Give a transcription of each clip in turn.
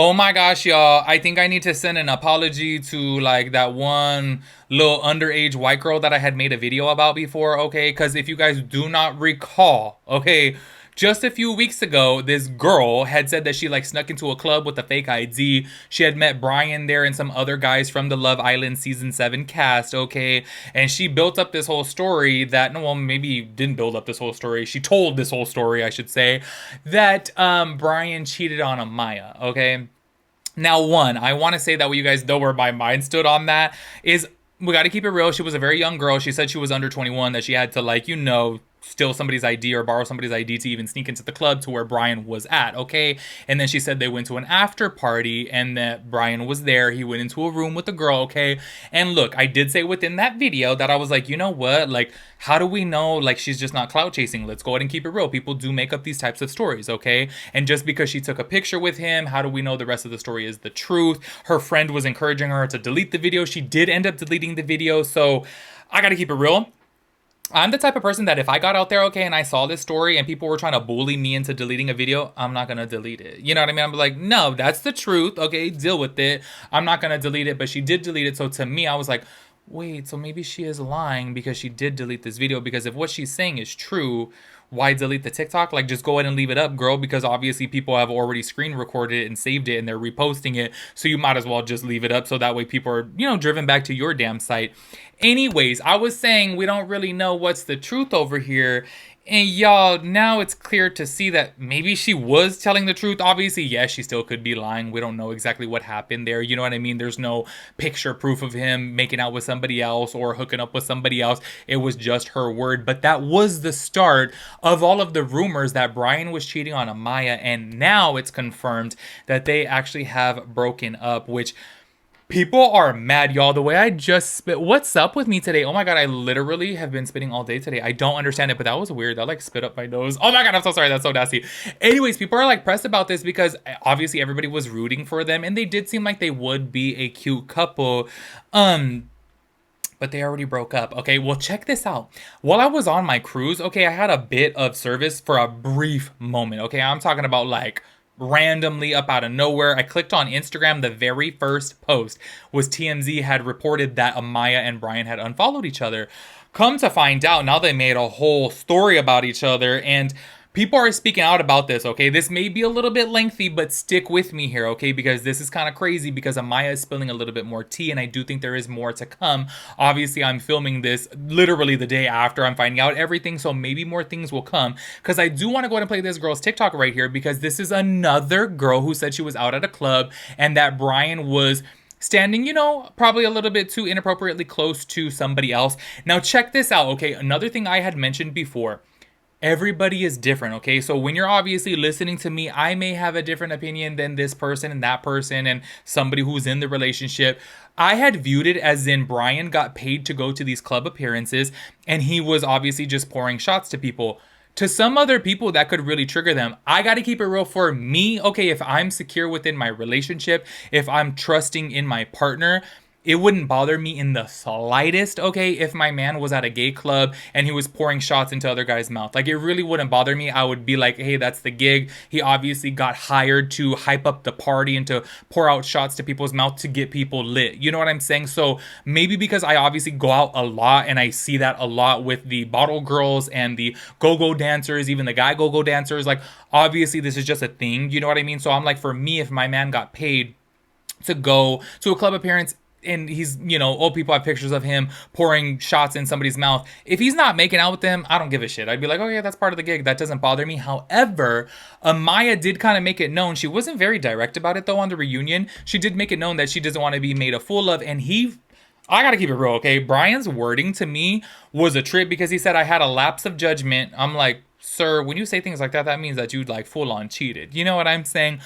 Oh my gosh, y'all. I think I need to send an apology to like that one little underage white girl that I had made a video about before, okay? Because if you guys do not recall, okay, just a few weeks ago, this girl had said that she like snuck into a club with a fake ID. She had met Bryan there and some other guys from the Love Island season 7 cast, okay? And she built up this whole story that, no, well, maybe didn't build up this whole story. She told this whole story, I should say, that Bryan cheated on Amaya, okay? Now, one, I want to say that what you guys know where my mind stood on that is we got to keep it real. She was a very young girl. She said she was under 21, that she had to, like, steal somebody's ID or borrow somebody's ID to even sneak into the club to where Bryan was at, okay? And then she said they went to an after party and that Bryan was there. He went into a room with the girl, okay? And look, I did say within that video that I was like, you know what? Like, how do we know, like, she's just not clout chasing? Let's go ahead and keep it real. People do make up these types of stories, okay? And just because she took a picture with him, how do we know the rest of the story is the truth? Her friend was encouraging her to delete the video. She did end up deleting the video, so I gotta keep it real. I'm the type of person that if I got out there, okay, and I saw this story and people were trying to bully me into deleting a video, I'm not gonna delete it. You know what I mean? I'm like, no, that's the truth, okay, deal with it. I'm not gonna delete it, but she did delete it. So to me, I was like, wait, so maybe she is lying because she did delete this video. Because if what she's saying is true, why delete the TikTok? Like, just go ahead and leave it up, girl, because obviously people have already screen recorded it and saved it and they're reposting it. So you might as well just leave it up so that way people are, driven back to your damn site. Anyways, I was saying we don't really know what's the truth over here. And y'all, now it's clear to see that maybe she was telling the truth. Obviously, yes, she still could be lying. We don't know exactly what happened there. You know what I mean? There's no picture proof of him making out with somebody else or hooking up with somebody else. It was just her word. But that was the start of all of the rumors that Bryan was cheating on Amaya. And now it's confirmed that they actually have broken up, which... people are mad, y'all. The way I just spit. What's up with me today? Oh my god, I literally have been spitting all day today. I don't understand it, but that was weird. That like spit up my nose. Oh my god, I'm so sorry. That's so nasty. Anyways, people are like pressed about this because obviously everybody was rooting for them, and they did seem like they would be a cute couple. But they already broke up. Okay, well, check this out. While I was on my cruise, okay, I had a bit of service for a brief moment. Okay, I'm talking about like randomly up out of nowhere. I clicked on Instagram. The very first post was TMZ had reported that Amaya and Bryan had unfollowed each other. Come to find out, now they made a whole story about each other, and people are speaking out about this, okay? This may be a little bit lengthy, but stick with me here, okay? Because this is kind of crazy because Amaya is spilling a little bit more tea, and I do think there is more to come. Obviously, I'm filming this literally the day after I'm finding out everything, so maybe more things will come. Because I do want to go ahead and play this girl's TikTok right here because this is another girl who said she was out at a club and that Bryan was standing, probably a little bit too inappropriately close to somebody else. Now, check this out, okay? Another thing I had mentioned before. Everybody is different, okay? So when you're obviously listening to me, I may have a different opinion than this person and that person and somebody who's in the relationship. I had viewed it as in Bryan got paid to go to these club appearances and he was obviously just pouring shots to people. To some other people, that could really trigger them. I got to keep it real for me. Okay, if I'm secure within my relationship, if I'm trusting in my partner, it wouldn't bother me in the slightest, okay, if my man was at a gay club and he was pouring shots into other guys' mouth. Like, it really wouldn't bother me. I would be like, hey, that's the gig. He obviously got hired to hype up the party and to pour out shots to people's mouth to get people lit. You know what I'm saying? So maybe because I obviously go out a lot and I see that a lot with the bottle girls and the go-go dancers, even the guy go-go dancers, like, obviously this is just a thing. You know what I mean? So I'm like, for me, if my man got paid to go to a club appearance, and he's, old people have pictures of him pouring shots in somebody's mouth. If he's not making out with them, I don't give a shit. I'd be like, oh yeah, that's part of the gig. That doesn't bother me. However, Amaya did kind of make it known. She wasn't very direct about it though on the reunion. She did make it known that she doesn't want to be made a fool of. And I gotta keep it real, okay? Bryan's wording to me was a trip because he said I had a lapse of judgment. I'm like, sir, when you say things like that, that means that you like full on cheated. You know what I'm saying?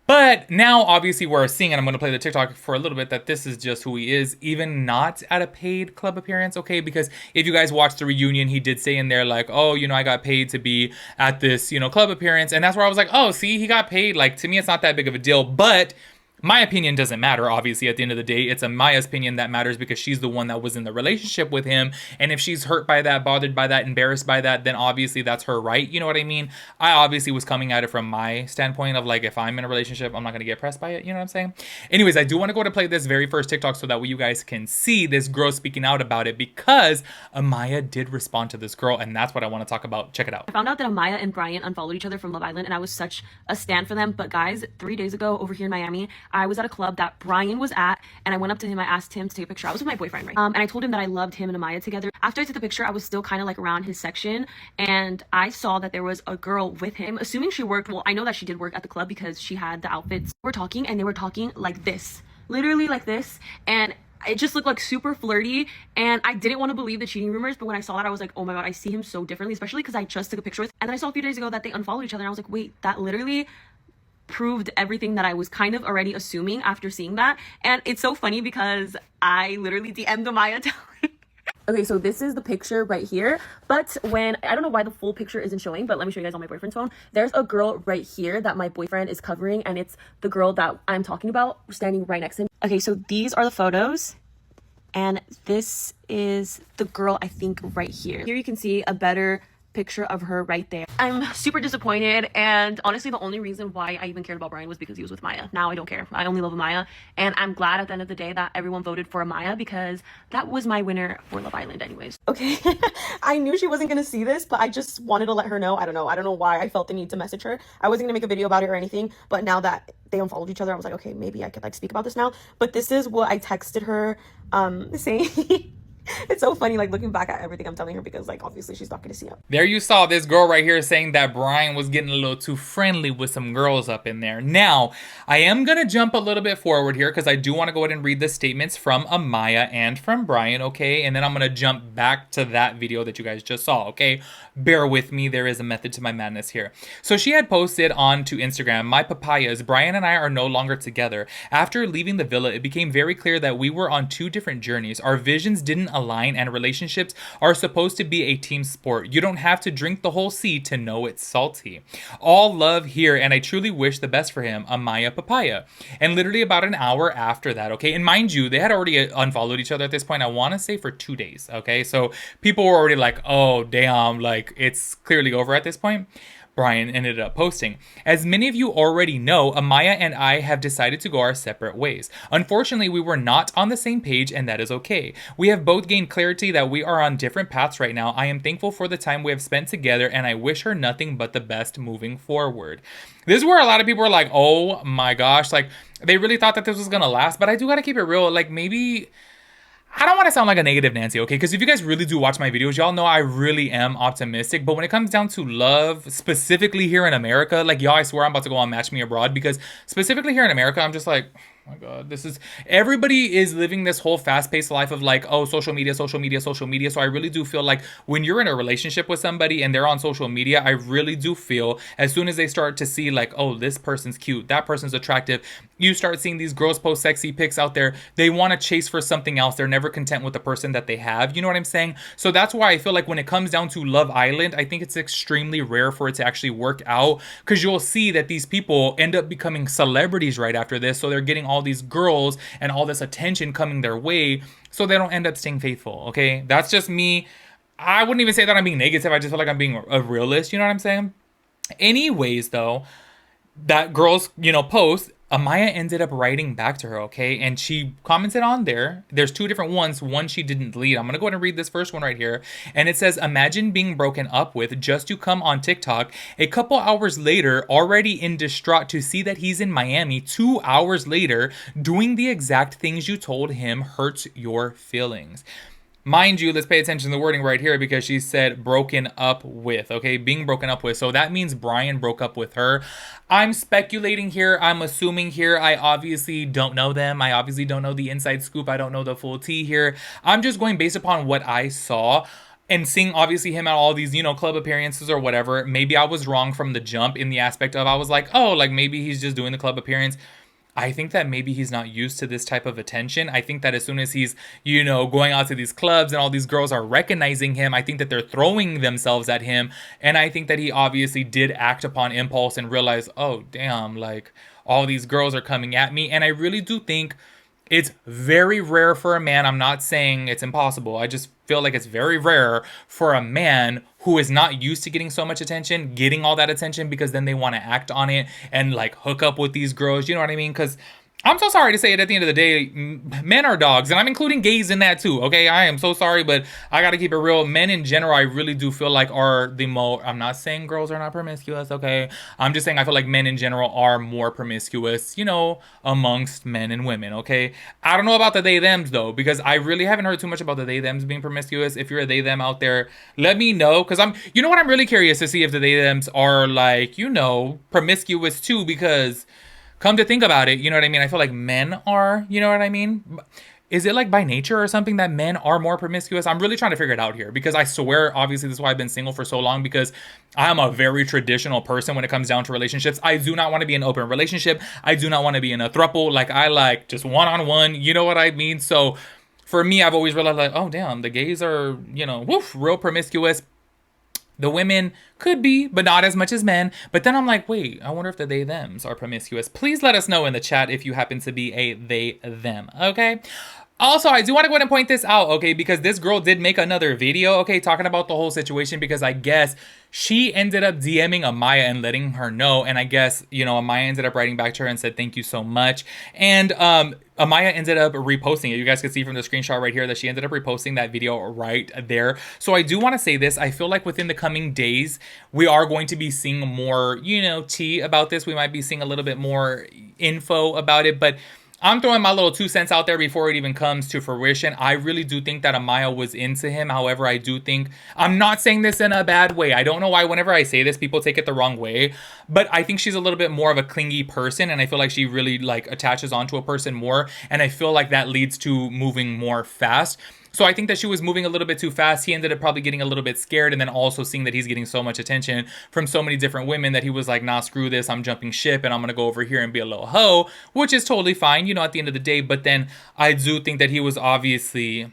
But now, obviously, we're seeing, and I'm going to play the TikTok for a little bit, that this is just who he is, even not at a paid club appearance, okay? Because if you guys watched the reunion, he did say in there, like, oh, I got paid to be at this, club appearance. And that's where I was like, oh, see, he got paid. Like, to me, it's not that big of a deal. But My opinion doesn't matter, obviously. At the end of the day, it's Amaya's opinion that matters because she's the one that was in the relationship with him. And if she's hurt by that, bothered by that, embarrassed by that, then obviously that's her right. You know what I mean? I obviously was coming at it from my standpoint of like, if I'm in a relationship, I'm not going to get pressed by it. You know what I'm saying? Anyways, I do want to go to play this very first TikTok so that way you guys can see this girl speaking out about it, because Amaya did respond to this girl. And that's what I want to talk about. Check it out. I found out that Amaya and Bryan unfollowed each other from Love Island, and I was such a stan for them. But guys, 3 days ago over here in Miami, I was at a club that Bryan was at, and I went up to him. I asked him to take a picture. I was with my boyfriend, right? And I told him that I loved him and Amaya together. After I took the picture, I was still kind of like around his section, and I saw that there was a girl with him. Assuming she worked, well, I know that she did work at the club because she had the outfits. We're talking, and they were talking like this, literally like this, and it just looked like super flirty, and I didn't want to believe the cheating rumors. But when I saw that, I was like, oh my god, I see him so differently, especially because I just took a picture with. And then I saw a few days ago that they unfollowed each other, and I was like, wait, that literally proved everything that I was kind of already assuming after seeing that. And it's so funny because I literally DM'd Amaya telling. Okay, so this is the picture right here, but when, I don't know why the full picture isn't showing, but let me show you guys on my boyfriend's phone. There's a girl right here that my boyfriend is covering, and it's the girl that I'm talking about standing right next to him. Okay, so these are the photos, and this is the girl, I think, right here. Here you can see a better picture of her right there. I'm super disappointed, and honestly the only reason why I even cared about Bryan was because he was with Maya. Now I don't care. I only love Amaya, and I'm glad at the end of the day that everyone voted for Amaya because that was my winner for Love Island anyways. Okay, I knew she wasn't gonna see this, but I just wanted to let her know. I don't know why I felt the need to message her. I wasn't gonna make a video about it or anything, but now that they unfollowed each other, I was like, okay, maybe I could like speak about this now. But this is what I texted her saying. It's so funny, like, looking back at everything I'm telling her, because, like, obviously she's not going to see it. There you saw this girl right here saying that Bryan was getting a little too friendly with some girls up in there. Now, I am going to jump a little bit forward here because I do want to go ahead and read the statements from Amaya and from Bryan, okay? And then I'm going to jump back to that video that you guys just saw, okay? Bear with me. There is a method to my madness here. So she had posted onto Instagram, "My papayas, Bryan and I are no longer together. After leaving the villa, it became very clear that we were on two different journeys. Our visions didn't align, and relationships are supposed to be a team sport. You don't have to drink the whole sea to know it's salty. All love here, and I truly wish the best for him, Amaya Papaya." And literally about an hour after that, okay, and mind you, they had already unfollowed each other at this point, I want to say for 2 days, okay? So people were already like, oh, damn, like, it's clearly over at this point. Bryan ended up posting, "As many of you already know, Amaya and I have decided to go our separate ways. Unfortunately, we were not on the same page, and that is okay. We have both gained clarity that we are on different paths right now. I am thankful for the time we have spent together, and I wish her nothing but the best moving forward." This is where a lot of people are like, oh my gosh, like, they really thought that this was gonna last, but I do gotta keep it real. Like, maybe, I don't want to sound like a negative Nancy, okay? Because if you guys really do watch my videos, y'all know I really am optimistic. But when it comes down to love, specifically here in America, like, y'all, I swear I'm about to go on Match Me Abroad, because specifically here in America, I'm just like, oh my god, this is, everybody is living this whole fast-paced life of like, oh, social media, social media, social media. So I really do feel like when you're in a relationship with somebody and they're on social media, I really do feel as soon as they start to see like, oh, this person's cute, that person's attractive, you start seeing these girls post sexy pics out there, they want to chase for something else. They're never content with the person that they have. You know what I'm saying? So that's why I feel like when it comes down to Love Island, I think it's extremely rare for it to actually work out, because you'll see that these people end up becoming celebrities right after this. So they're getting all these girls and all this attention coming their way, so they don't end up staying faithful, okay? That's just me. I wouldn't even say that I'm being negative. I just feel like I'm being a realist, you know what I'm saying? Anyways, though, that girl's, post, Amaya ended up writing back to her, okay? And she commented on there. There's two different ones. One she didn't delete. I'm going to go ahead and read this first one right here. And it says, "Imagine being broken up with just to come on TikTok a couple hours later, already in distraught to see that he's in Miami 2 hours later, doing the exact things you told him hurts your feelings." Mind you, let's pay attention to the wording right here, because she said broken up with, okay? Being broken up with. So that means Bryan broke up with her. I'm speculating here. I'm assuming here. I obviously don't know them. I obviously don't know the inside scoop. I don't know the full tea here. I'm just going based upon what I saw and seeing obviously him at all these, club appearances or whatever. Maybe I was wrong from the jump in the aspect of I was like, oh, like maybe he's just doing the club appearance. I think that maybe he's not used to this type of attention. I think that as soon as he's, going out to these clubs and all these girls are recognizing him, I think that they're throwing themselves at him. And I think that he obviously did act upon impulse and realize, oh, damn, like all these girls are coming at me. And I really do think it's very rare for a man. I'm not saying it's impossible. I just feel like it's very rare for a man who is not used to getting so much attention, getting all that attention, because then they want to act on it and like hook up with these girls. You know what I mean? Because I'm so sorry to say it, at the end of the day, men are dogs, and I'm including gays in that too, okay? I am so sorry, but I gotta keep it real. Men in general, I really do feel like are the more, I'm not saying girls are not promiscuous, okay? I'm just saying I feel like men in general are more promiscuous, amongst men and women, okay? I don't know about the they-thems though, because I really haven't heard too much about the they-thems being promiscuous. If you're a they-them out there, let me know, because you know what, I'm really curious to see if the they-thems are like, promiscuous too, because come to think about it, you know what I mean? I feel like men are, you know what I mean? Is it like by nature or something that men are more promiscuous? I'm really trying to figure it out here, because I swear, obviously, this is why I've been single for so long, because I am a very traditional person when it comes down to relationships. I do not want to be in an open relationship. I do not want to be in a throuple. Like, I like just one-on-one, you know what I mean? So for me, I've always realized like, oh, damn, the gays are, real promiscuous. The women could be, but not as much as men. But then I'm like, wait, I wonder if the they-thems are promiscuous. Please let us know in the chat if you happen to be a they-them, okay? Also, I do want to go ahead and point this out, okay, because this girl did make another video, okay, talking about the whole situation, because I guess she ended up DMing Amaya and letting her know, and I guess, Amaya ended up writing back to her and said, thank you so much, and Amaya ended up reposting it. You guys can see from the screenshot right here that she ended up reposting that video right there. So I do want to say this. I feel like within the coming days, we are going to be seeing more, tea about this. We might be seeing a little bit more info about it, but I'm throwing my little 2 cents out there before it even comes to fruition. I really do think that Amaya was into him. However, I do think, I'm not saying this in a bad way. I don't know why whenever I say this, people take it the wrong way. But I think she's a little bit more of a clingy person. And I feel like she really like attaches onto a person more. And I feel like that leads to moving more fast. So I think that she was moving a little bit too fast. He ended up probably getting a little bit scared, and then also seeing that he's getting so much attention from so many different women that he was like, nah, screw this. I'm jumping ship and I'm going to go over here and be a little hoe, which is totally fine, at the end of the day. But then I do think that he was obviously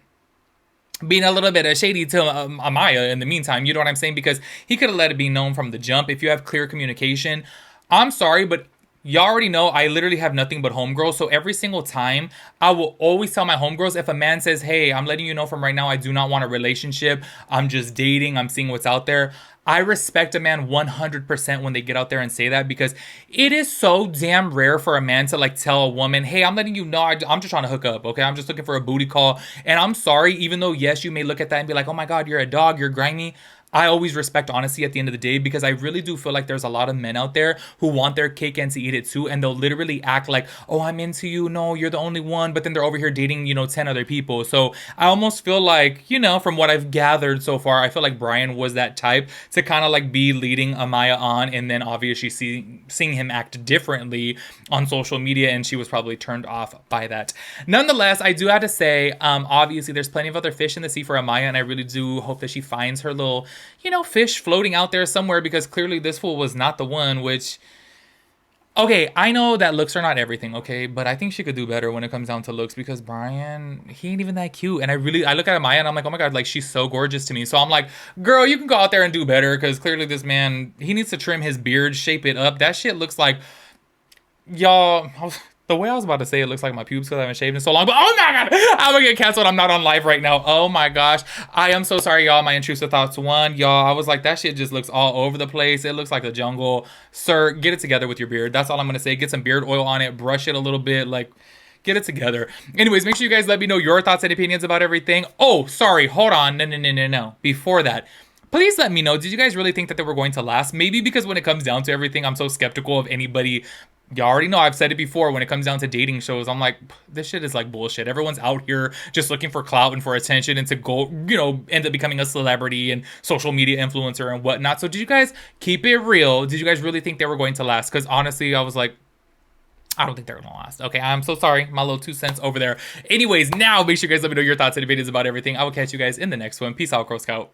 being a little bit shady to Amaya in the meantime, you know what I'm saying? Because he could have let it be known from the jump. If you have clear communication, I'm sorry, but y'all already know I literally have nothing but homegirls. So every single time, I will always tell my homegirls, if a man says, hey, I'm letting you know from right now, I do not want a relationship. I'm just dating. I'm seeing what's out there. I respect a man 100% when they get out there and say that, because it is so damn rare for a man to like tell a woman, hey, I'm letting you know, I'm just trying to hook up, okay? I'm just looking for a booty call. And I'm sorry, even though, yes, you may look at that and be like, oh my God, you're a dog, you're grimy. I always respect honesty at the end of the day, because I really do feel like there's a lot of men out there who want their cake and to eat it too, and they'll literally act like, oh, I'm into you, no, you're the only one, but then they're over here dating, 10 other people. So I almost feel like, from what I've gathered so far, I feel like Bryan was that type to kind of like be leading Amaya on, and then obviously seeing him act differently on social media, and she was probably turned off by that. Nonetheless, I do have to say, obviously there's plenty of other fish in the sea for Amaya, and I really do hope that she finds her little fish floating out there somewhere, because clearly this fool was not the one, which, okay, I know that looks are not everything, okay, but I think she could do better when it comes down to looks, because Bryan, he ain't even that cute, and I look at Amaya and I'm like, oh my God, like, she's so gorgeous to me. So I'm like, girl, you can go out there and do better, because clearly this man, he needs to trim his beard, shape it up. That shit looks like, y'all, the way I was about to say it looks like my pubes because I haven't shaved in so long, but oh my God, I'm gonna get canceled. I'm not on live right now. Oh my gosh. I am so sorry, y'all. My intrusive thoughts one. Y'all, I was like, that shit just looks all over the place. It looks like the jungle. Sir, get it together with your beard. That's all I'm gonna say. Get some beard oil on it. Brush it a little bit. Like, get it together. Anyways, make sure you guys let me know your thoughts and opinions about everything. Oh, sorry. Hold on. No. Before that, please let me know, did you guys really think that they were going to last? Maybe because when it comes down to everything, I'm so skeptical of anybody. Y'all already know, I've said it before, when it comes down to dating shows, I'm like, this shit is like bullshit. Everyone's out here just looking for clout and for attention and to go, end up becoming a celebrity and social media influencer and whatnot. So did you guys keep it real? Did you guys really think they were going to last? Because honestly, I was like, I don't think they're gonna last. Okay, I'm so sorry. My little 2 cents over there. Anyways, now make sure you guys let me know your thoughts and opinions about everything. I will catch you guys in the next one. Peace out, Girl Scout.